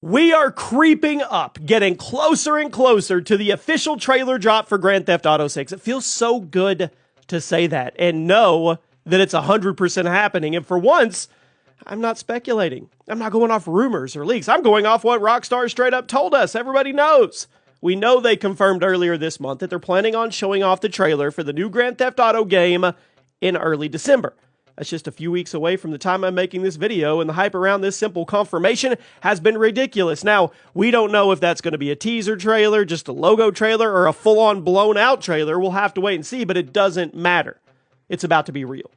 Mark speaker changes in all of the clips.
Speaker 1: We are creeping up, getting closer and closer to the official trailer drop for Grand Theft Auto 6. It feels so good to say that and know that it's 100% happening. And for once, I'm not speculating. I'm not going off rumors or leaks. I'm going off what Rockstar straight up told us. Everybody knows. We know they confirmed earlier this month that they're planning on showing off the trailer for the new Grand Theft Auto game in early December. That's just a few weeks away from the time I'm making this video, and the hype around this simple confirmation has been ridiculous. Now, we don't know if that's going to be a teaser trailer, just a logo trailer, or a full-on blown-out trailer. We'll have to wait and see, but it doesn't matter. It's about to be real.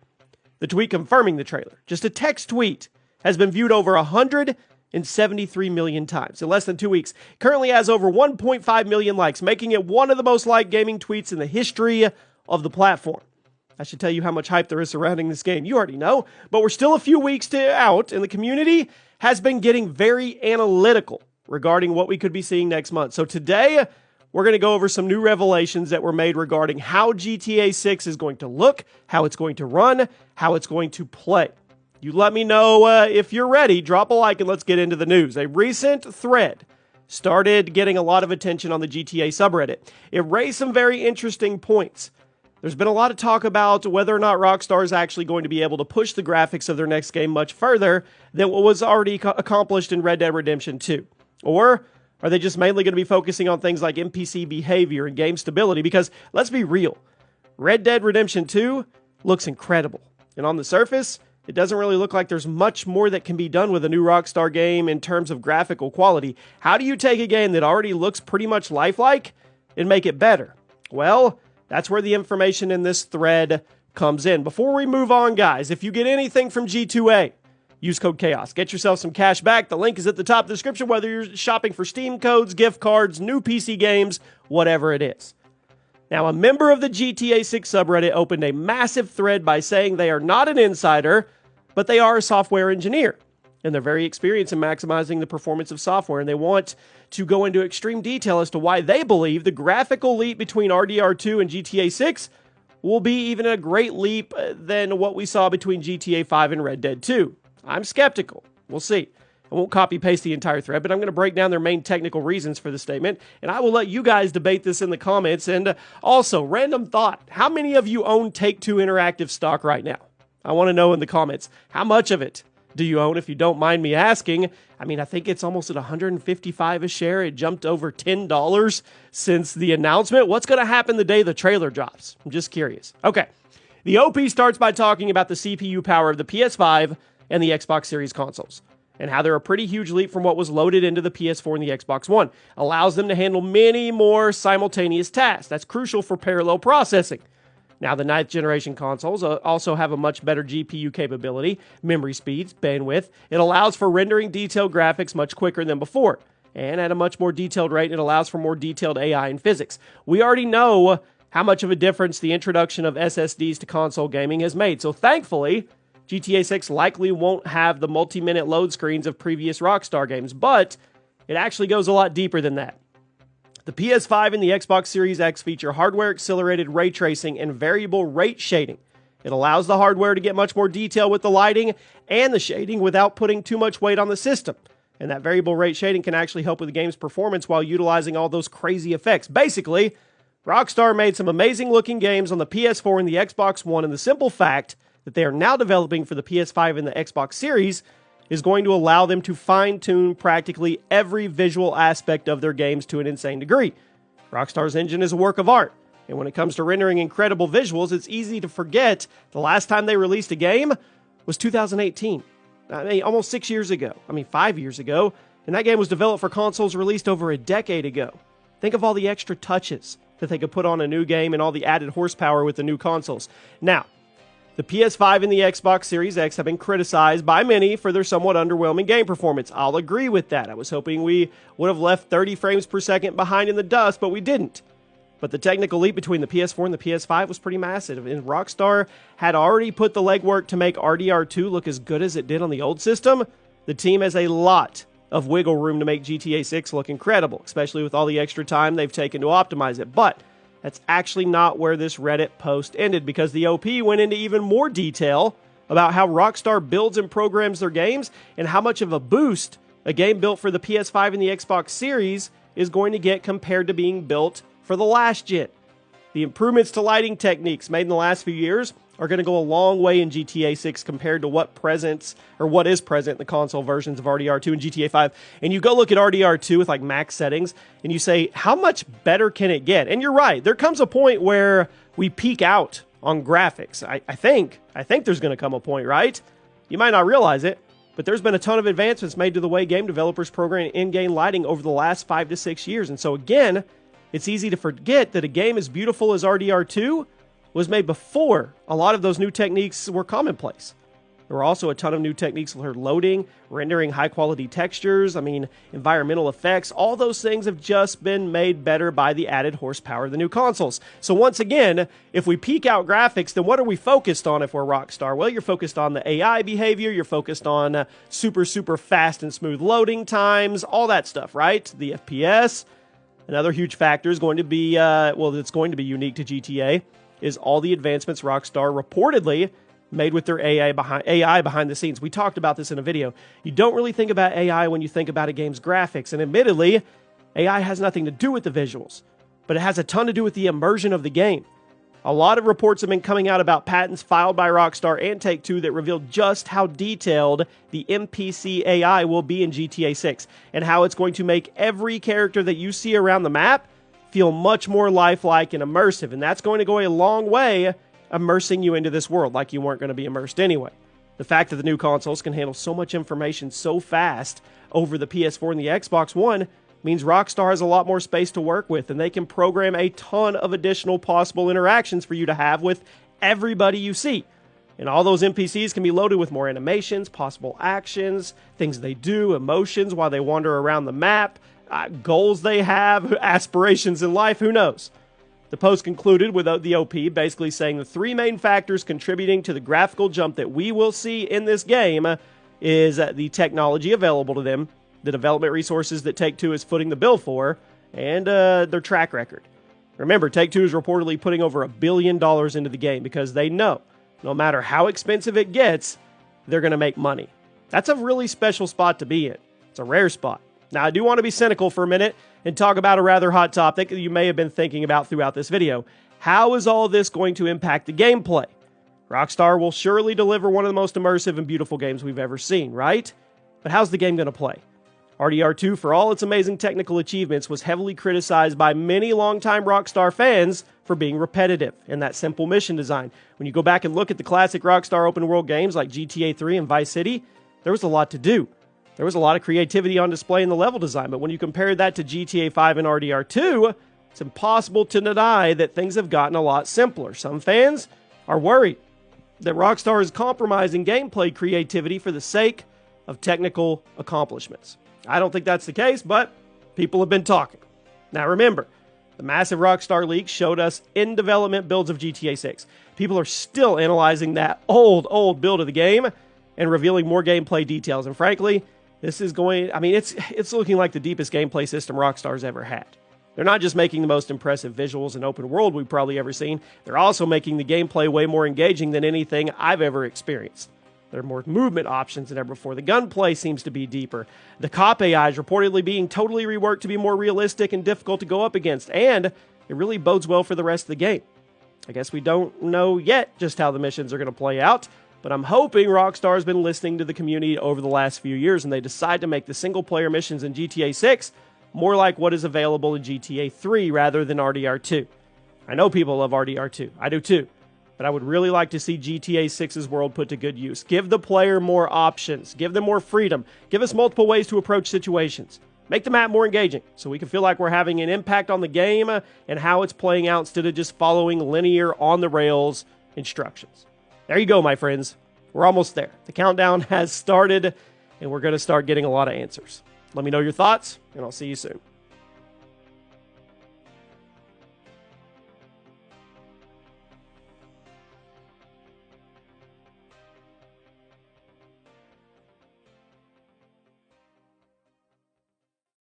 Speaker 1: The tweet confirming the trailer, just a text tweet, has been viewed over 173 million times in less than 2 weeks. Currently has over 1.5 million likes, making it one of the most liked gaming tweets in the history of the platform. I should tell you how much hype there is surrounding this game. You already know, but we're still a few weeks out, and the community has been getting very analytical regarding what we could be seeing next month. So today, we're going to go over some new revelations that were made regarding how GTA 6 is going to look, how it's going to run, how it's going to play. You let me know if you're ready. Drop a like and let's get into the news. A recent thread started getting a lot of attention on the GTA subreddit. It raised some very interesting points. There's been a lot of talk about whether or not Rockstar is actually going to be able to push the graphics of their next game much further than what was already accomplished in Red Dead Redemption 2. Or are they just mainly going to be focusing on things like NPC behavior and game stability? Because let's be real, Red Dead Redemption 2 looks incredible. And on the surface, it doesn't really look like there's much more that can be done with a new Rockstar game in terms of graphical quality. How do you take a game that already looks pretty much lifelike and make it better? Well, that's where the information in this thread comes in. Before we move on, guys, if you get anything from G2A, use code CHAOS. Get yourself some cash back. The link is at the top of the description, whether you're shopping for Steam codes, gift cards, new PC games, whatever it is. Now, a member of the GTA 6 subreddit opened a massive thread by saying they are not an insider, but they are a software engineer. And they're very experienced in maximizing the performance of software, and they want to go into extreme detail as to why they believe the graphical leap between RDR2 and GTA 6 will be even a great leap than what we saw between GTA 5 and Red Dead 2. I'm skeptical. We'll see. I won't copy-paste the entire thread, but I'm going to break down their main technical reasons for the statement, and I will let you guys debate this in the comments. And also, random thought, how many of you own Take-Two Interactive stock right now? I want to know in the comments. How much of it do you own, if you don't mind me asking? I mean, I think it's almost at $155 a share. It jumped over $10 since the announcement. What's going to happen the day the trailer drops? I'm just curious. Okay. The OP starts by talking about the CPU power of the PS5 and the Xbox Series consoles, and how they're a pretty huge leap from what was loaded into the PS4 and the Xbox One. Allows them to handle many more simultaneous tasks. That's crucial for parallel processing. Now, the 9th generation consoles also have a much better GPU capability, memory speeds, bandwidth. It allows for rendering detailed graphics much quicker than before, and at a much more detailed rate. It allows for more detailed AI and physics. We already know how much of a difference the introduction of SSDs to console gaming has made. So thankfully, GTA 6 likely won't have the multi-minute load screens of previous Rockstar games, but it actually goes a lot deeper than that. The PS5 and the Xbox Series X feature hardware-accelerated ray tracing and variable rate shading. It allows the hardware to get much more detail with the lighting and the shading without putting too much weight on the system. And that variable rate shading can actually help with the game's performance while utilizing all those crazy effects. Basically, Rockstar made some amazing-looking games on the PS4 and the Xbox One, and the simple fact that they are now developing for the PS5 and the Xbox Series is going to allow them to fine-tune practically every visual aspect of their games to an insane degree. Rockstar's engine is a work of art, and when it comes to rendering incredible visuals, it's easy to forget the last time they released a game was 2018. I mean, almost 6 years ago. 5 years ago, and that game was developed for consoles released over a decade ago. Think of all the extra touches that they could put on a new game and all the added horsepower with the new consoles. Now, the PS5 and the Xbox Series X have been criticized by many for their somewhat underwhelming game performance. I'll agree with that. I was hoping we would have left 30 frames per second behind in the dust, but we didn't. But the technical leap between the PS4 and the PS5 was pretty massive, and Rockstar had already put the legwork to make RDR2 look as good as it did on the old system. The team has a lot of wiggle room to make GTA 6 look incredible, especially with all the extra time they've taken to optimize it. But that's actually not where this Reddit post ended, because the OP went into even more detail about how Rockstar builds and programs their games and how much of a boost a game built for the PS5 and the Xbox Series is going to get compared to being built for the last gen. The improvements to lighting techniques made in the last few years are going to go a long way in GTA 6 compared to what is present in the console versions of RDR2 and GTA 5. And you go look at RDR2 with like max settings and you say, how much better can it get? And you're right. There comes a point where we peak out on graphics. I think there's going to come a point, right? You might not realize it, but there's been a ton of advancements made to the way game developers program in-game lighting over the last 5 to 6 years. And so again, it's easy to forget that a game as beautiful as RDR2 was made before a lot of those new techniques were commonplace. There were also a ton of new techniques for loading, rendering high-quality textures, environmental effects. All those things have just been made better by the added horsepower of the new consoles. So once again, if we peak out graphics, then what are we focused on if we're Rockstar? Well, you're focused on the AI behavior, you're focused on super fast and smooth loading times, all that stuff, right? The FPS. Another huge factor is going to be, it's going to be unique to GTA, is all the advancements Rockstar reportedly made with their AI behind the scenes. We talked about this in a video. You don't really think about AI when you think about a game's graphics, and admittedly, AI has nothing to do with the visuals, but it has a ton to do with the immersion of the game. A lot of reports have been coming out about patents filed by Rockstar and Take-Two that reveal just how detailed the NPC AI will be in GTA 6, and how it's going to make every character that you see around the map feel much more lifelike and immersive, and that's going to go a long way immersing you into this world like you weren't going to be immersed anyway. The fact that the new consoles can handle so much information so fast over the PS4 and the Xbox One means Rockstar has a lot more space to work with, and they can program a ton of additional possible interactions for you to have with everybody you see. And all those NPCs can be loaded with more animations, possible actions, things they do, emotions while they wander around the map, goals they have, aspirations in life, who knows? The post concluded with the OP basically saying the three main factors contributing to the graphical jump that we will see in this game is the technology available to them, the development resources that Take-Two is footing the bill for, and their track record. Remember, Take-Two is reportedly putting over $1 billion into the game because they know no matter how expensive it gets, they're going to make money. That's a really special spot to be in. It's a rare spot. Now, I do want to be cynical for a minute and talk about a rather hot topic that you may have been thinking about throughout this video. How is all this going to impact the gameplay? Rockstar will surely deliver one of the most immersive and beautiful games we've ever seen, right? But how's the game going to play? RDR2, for all its amazing technical achievements, was heavily criticized by many longtime Rockstar fans for being repetitive in that simple mission design. When you go back and look at the classic Rockstar open world games like GTA 3 and Vice City, there was a lot to do. There was a lot of creativity on display in the level design, but when you compare that to GTA 5 and RDR2, it's impossible to deny that things have gotten a lot simpler. Some fans are worried that Rockstar is compromising gameplay creativity for the sake of technical accomplishments. I don't think that's the case, but people have been talking. Now remember, the massive Rockstar leaks showed us in-development builds of GTA 6. People are still analyzing that old build of the game and revealing more gameplay details, and frankly, this is it's looking like the deepest gameplay system Rockstar's ever had. They're not just making the most impressive visuals and open world we've probably ever seen, they're also making the gameplay way more engaging than anything I've ever experienced. There are more movement options than ever before. The gunplay seems to be deeper. The cop AI is reportedly being totally reworked to be more realistic and difficult to go up against, and it really bodes well for the rest of the game. I guess we don't know yet just how the missions are going to play out, but I'm hoping Rockstar has been listening to the community over the last few years and they decide to make the single-player missions in GTA 6 more like what is available in GTA 3 rather than RDR2. I know people love RDR2. I do too. But I would really like to see GTA 6's world put to good use. Give the player more options. Give them more freedom. Give us multiple ways to approach situations. Make the map more engaging so we can feel like we're having an impact on the game and how it's playing out instead of just following linear on-the-rails instructions. There you go, my friends. We're almost there. The countdown has started, and we're going to start getting a lot of answers. Let me know your thoughts, and I'll see you soon.